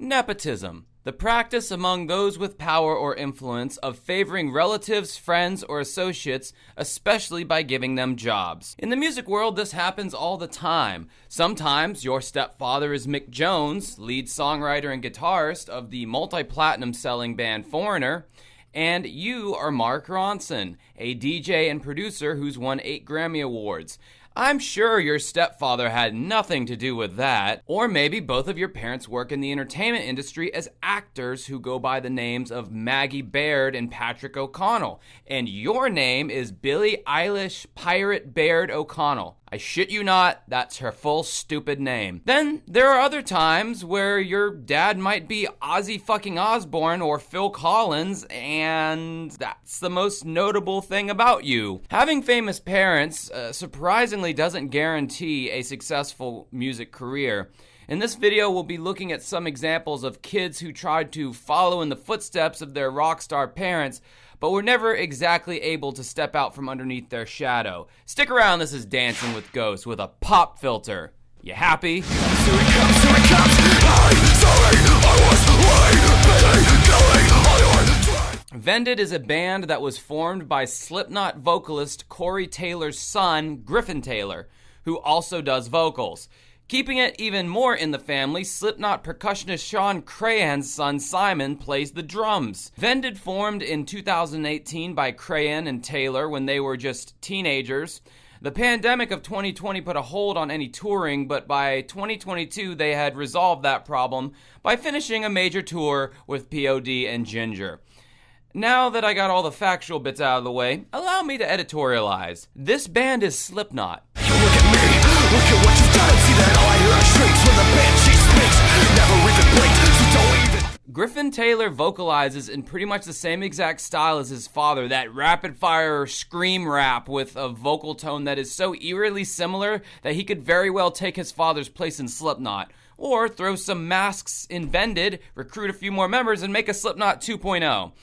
Nepotism. The practice among those with power or influence of favoring relatives, friends, or associates, especially by giving them jobs. In the music world, this happens all the time. Sometimes your stepfather is Mick Jones, lead songwriter and guitarist of the multi-platinum selling band Foreigner, and you are Mark Ronson, a DJ and producer who's won 8 Grammy Awards. I'm sure your stepfather had nothing to do with that. Or maybe both of your parents work in the entertainment industry as actors who go by the names of Maggie Baird and Patrick O'Connell, and your name is Billie Eilish Pirate Baird O'Connell. I shit you not, that's her full stupid name. Then there are other times where your dad might be Ozzy fucking Osbourne or Phil Collins, and that's the most notable thing about you. Having famous parents surprisingly doesn't guarantee a successful music career. In this video, we'll be looking at some examples of kids who tried to follow in the footsteps of their rock star parents, but were never exactly able to step out from underneath their shadow. Stick around, this is Dancing with Ghosts with a pop filter. You happy? Vended is a band that was formed by Slipknot vocalist Corey Taylor's son, Griffin Taylor, who also does vocals. Keeping it even more in the family, Slipknot percussionist Sean Crahan's son Simon plays the drums. Vended formed in 2018 by Crahan and Taylor when they were just teenagers. The pandemic of 2020 put a hold on any touring, but by 2022 they had resolved that problem by finishing a major tour with p.o.d. and Ginger. Now that I got all the factual bits out of the way, allow me to editorialize. This band is Slipknot. Look at what you've done. See that all I hear are shrieks when the banshee speaks. Never even blinked, so don't even. Griffin Taylor vocalizes in pretty much the same exact style as his father, that rapid-fire scream rap with a vocal tone that is so eerily similar that he could very well take his father's place in Slipknot. Or throw some masks in Vended, recruit a few more members, and make a Slipknot 2.0.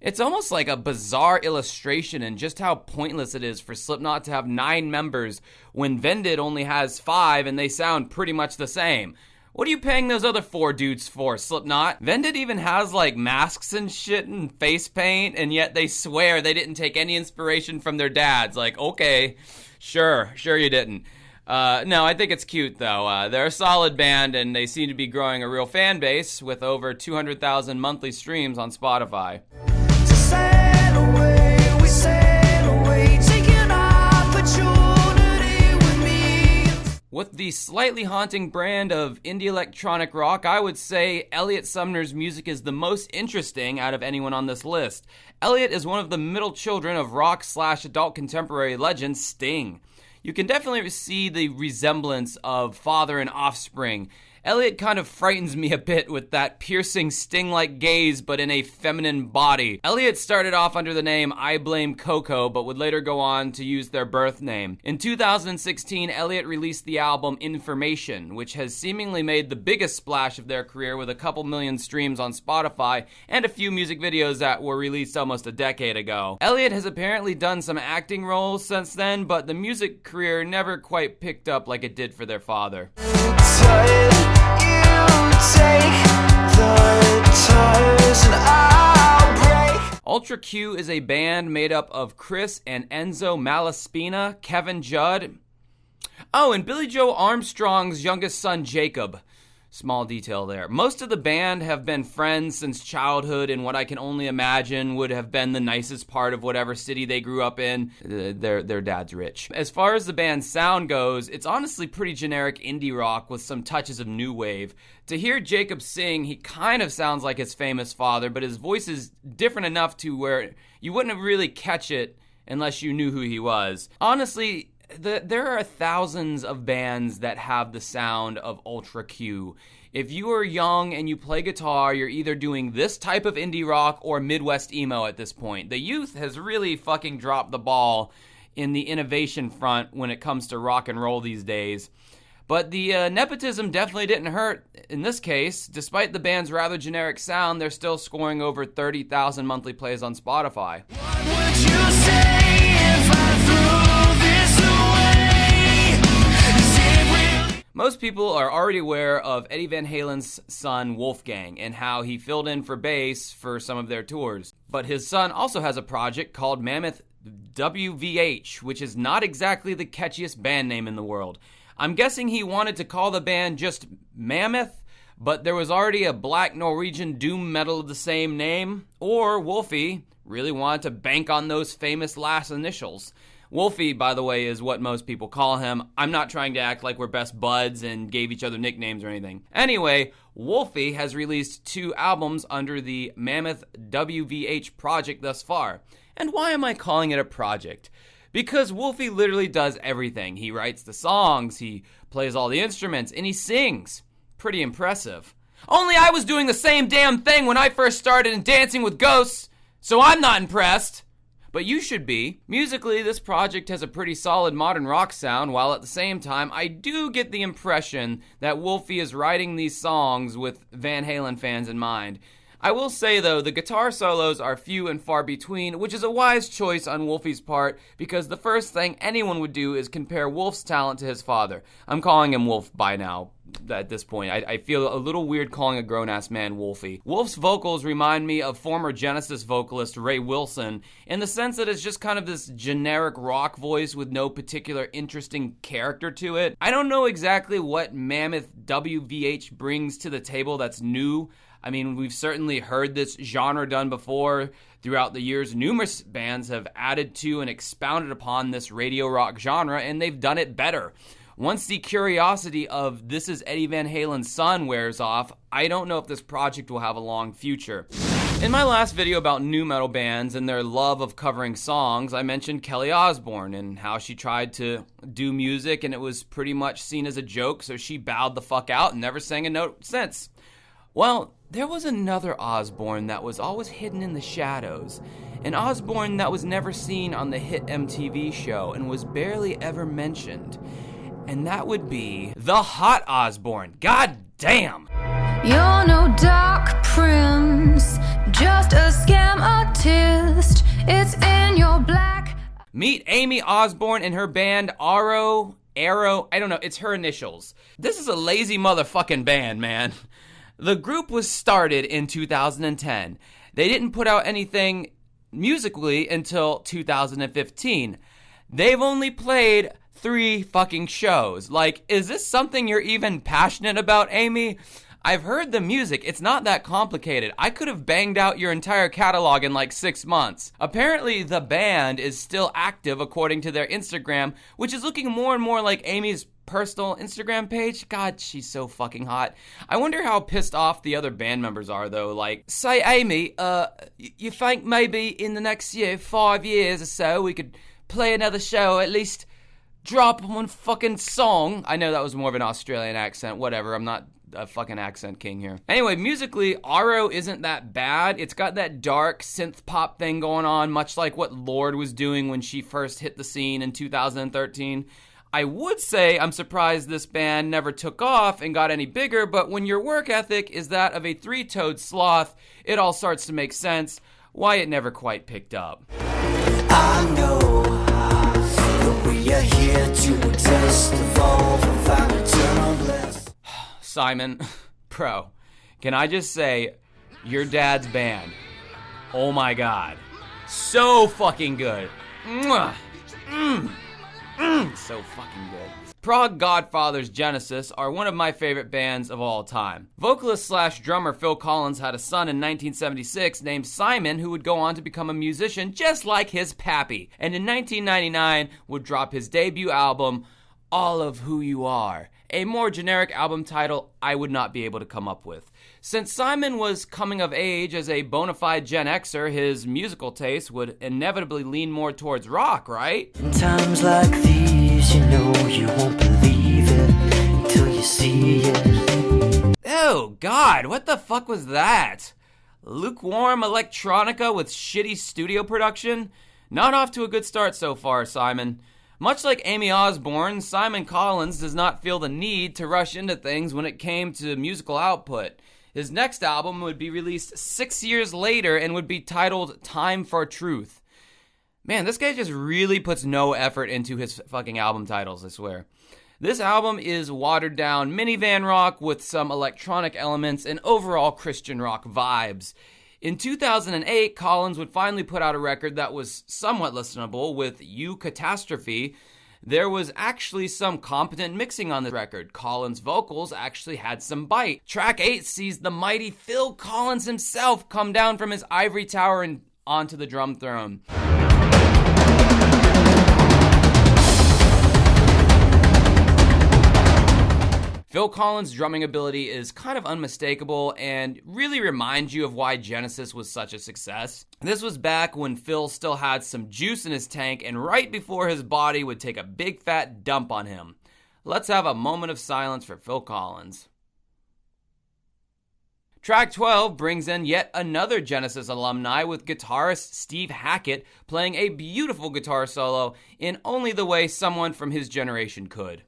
It's almost like a bizarre illustration in just how pointless it is for Slipknot to have 9 members when Vended only has 5 and they sound pretty much the same. What are you paying those other 4 dudes for, Slipknot? Vended even has like masks and shit and face paint, and yet they swear they didn't take any inspiration from their dads. Like, okay, sure you didn't. No, I think it's cute though. They're a solid band and they seem to be growing a real fan base with over 200,000 monthly streams on Spotify. With the slightly haunting brand of indie electronic rock, I would say Elliot Sumner's music is the most interesting out of anyone on this list. Elliot is one of the middle children of rock/adult contemporary legend Sting. You can definitely see the resemblance of father and offspring. Elliot kind of frightens me a bit with that piercing Sting-like gaze, but in a feminine body. Elliot started off under the name I Blame Coco, but would later go on to use their birth name. In 2016, Elliot released the album Information, which has seemingly made the biggest splash of their career with a couple million streams on Spotify and a few music videos that were released almost a decade ago. Elliot has apparently done some acting roles since then, but the music career never quite picked up like it did for their father. Ultra Q is a band made up of Chris and Enzo Malaspina, Kevin Judd. Oh, and Billy Joe Armstrong's youngest son, Jacob. Small detail there. Most of the band have been friends since childhood in what I can only imagine would have been the nicest part of whatever city they grew up in. Their dad's rich. As far as the band's sound goes, it's honestly pretty generic indie rock with some touches of new wave. To hear Jacob sing, he kind of sounds like his famous father, but his voice is different enough to where you wouldn't really catch it unless you knew who he was. Honestly, there are thousands of bands that have the sound of Ultra Q. If you are young and you play guitar, you're either doing this type of indie rock or Midwest emo at this point. The youth has really fucking dropped the ball in the innovation front when it comes to rock and roll these days. But the nepotism definitely didn't hurt in this case. Despite the band's rather generic sound, they're still scoring over 30,000 monthly plays on Spotify. What would you say if I threw this away? Is it real? Most people are already aware of Eddie Van Halen's son Wolfgang and how he filled in for bass for some of their tours. But his son also has a project called Mammoth WVH, which is not exactly the catchiest band name in the world. I'm guessing he wanted to call the band just Mammoth, but there was already a black Norwegian doom metal of the same name, or Wolfie really wanted to bank on those famous last initials. Wolfie, by the way, is what most people call him. I'm not trying to act like we're best buds and gave each other nicknames or anything. Anyway, Wolfie has released 2 albums under the Mammoth WVH project thus far. And why am I calling it a project? Because Wolfie literally does everything. He writes the songs, he plays all the instruments, and he sings. Pretty impressive. Only I was doing the same damn thing when I first started in Dancing with Ghosts, so I'm not impressed. But you should be. Musically, this project has a pretty solid modern rock sound, while at the same time, I do get the impression that Wolfie is writing these songs with Van Halen fans in mind. I will say, though, the guitar solos are few and far between, which is a wise choice on Wolfie's part, because the first thing anyone would do is compare Wolf's talent to his father. I'm calling him Wolf by now. At this point, I feel a little weird calling a grown-ass man Wolfie. Wolf's vocals remind me of former Genesis vocalist Ray Wilson, in the sense that it's just kind of this generic rock voice with no particular interesting character to it. I don't know exactly what Mammoth WVH brings to the table that's new. I mean, we've certainly heard this genre done before. Throughout the years, numerous bands have added to and expounded upon this radio rock genre, and they've done it better. Once the curiosity of This Is Eddie Van Halen's Son wears off, I don't know if this project will have a long future. In my last video about nu metal bands and their love of covering songs, I mentioned Kelly Osbourne and how she tried to do music and it was pretty much seen as a joke, so she bowed the fuck out and never sang a note since. Well, there was another Osbourne that was always hidden in the shadows. An Osbourne that was never seen on the hit MTV show and was barely ever mentioned. And that would be the hot Osbourne. God damn! You're no dark prince, just a scam artist. It's in your black. Meet Amy Osbourne and her band Aro, I don't know, it's her initials. This is a lazy motherfucking band, man. The group was started in 2010. They didn't put out anything musically until 2015. They've only played 3 fucking shows. Like, is this something you're even passionate about, Amy? I've heard the music. It's not that complicated. I could have banged out your entire catalog in like 6 months. Apparently, the band is still active according to their Instagram, which is looking more and more like Amy's personal Instagram page. God, she's so fucking hot. I wonder how pissed off the other band members are, though. Like, say, Amy, you think maybe in the next 5 years or so, we could play another show, at least drop one fucking song? I know that was more of an Australian accent. Whatever, I'm not a fucking accent king here. Anyway, musically, Aro isn't that bad. It's got that dark synth pop thing going on, much like what Lorde was doing when she first hit the scene in 2013. I would say I'm surprised this band never took off and got any bigger, but when your work ethic is that of a 3-toed sloth, it all starts to make sense why it never quite picked up. I know that we are here to exist, evolve, and find eternal bliss. Simon, bro, can I just say, your dad's band, oh my god, so fucking good. Mwah. So fucking good. Prog Godfathers Genesis are one of my favorite bands of all time. Vocalist / drummer Phil Collins had a son in 1976 named Simon who would go on to become a musician just like his pappy, and in 1999 would drop his debut album, All of Who You Are, a more generic album title I would not be able to come up with. Since Simon was coming of age as a bona fide Gen Xer, his musical taste would inevitably lean more towards rock, right? In times like these, you know you won't believe it until you see it. Oh god, what the fuck was that? Lukewarm electronica with shitty studio production? Not off to a good start so far, Simon. Much like Amy Osbourne, Simon Collins does not feel the need to rush into things when it came to musical output. His next album would be released 6 years later and would be titled Time for Truth. Man, this guy just really puts no effort into his fucking album titles, I swear. This album is watered down minivan rock with some electronic elements and overall Christian rock vibes. In 2008, Collins would finally put out a record that was somewhat listenable with You Catastrophe. There was actually some competent mixing on the record. Collins' vocals actually had some bite. Track 8 sees the mighty Phil Collins himself come down from his ivory tower and onto the drum throne. Phil Collins' drumming ability is kind of unmistakable and really reminds you of why Genesis was such a success. This was back when Phil still had some juice in his tank and right before his body would take a big fat dump on him. Let's have a moment of silence for Phil Collins. Track 12 brings in yet another Genesis alumni with guitarist Steve Hackett playing a beautiful guitar solo in only the way someone from his generation could.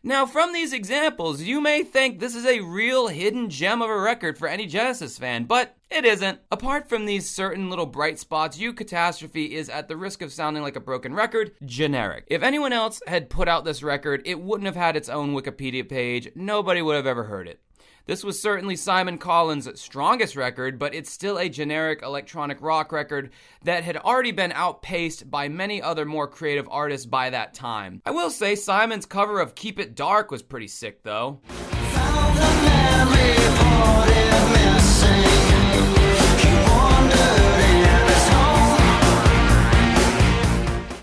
Now, from these examples, you may think this is a real hidden gem of a record for any Genesis fan, but it isn't. Apart from these certain little bright spots, You Catastrophe is, at the risk of sounding like a broken record, generic. If anyone else had put out this record, it wouldn't have had its own Wikipedia page. Nobody would have ever heard it. This was certainly Simon Collins' strongest record, but it's still a generic electronic rock record that had already been outpaced by many other more creative artists by that time. I will say Simon's cover of Keep It Dark was pretty sick, though.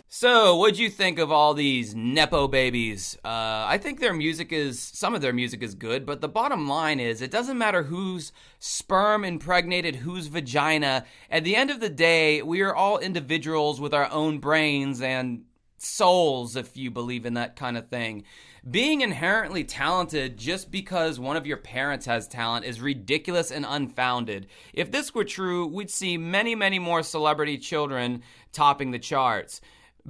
So, what'd you think of all these Nepo babies? I think some of their music is good, but the bottom line is it doesn't matter whose sperm impregnated whose vagina. At the end of the day, we are all individuals with our own brains and souls, if you believe in that kind of thing. Being inherently talented just because one of your parents has talent is ridiculous and unfounded. If this were true, we'd see many, many more celebrity children topping the charts.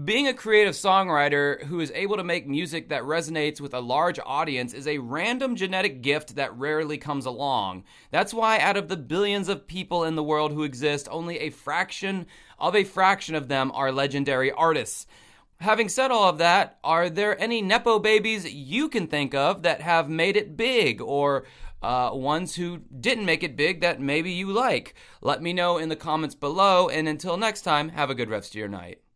Being a creative songwriter who is able to make music that resonates with a large audience is a random genetic gift that rarely comes along. That's why out of the billions of people in the world who exist, only a fraction of them are legendary artists. Having said all of that, are there any Nepo babies you can think of that have made it big, or ones who didn't make it big that maybe you like? Let me know in the comments below, and until next time, have a good rest of your night.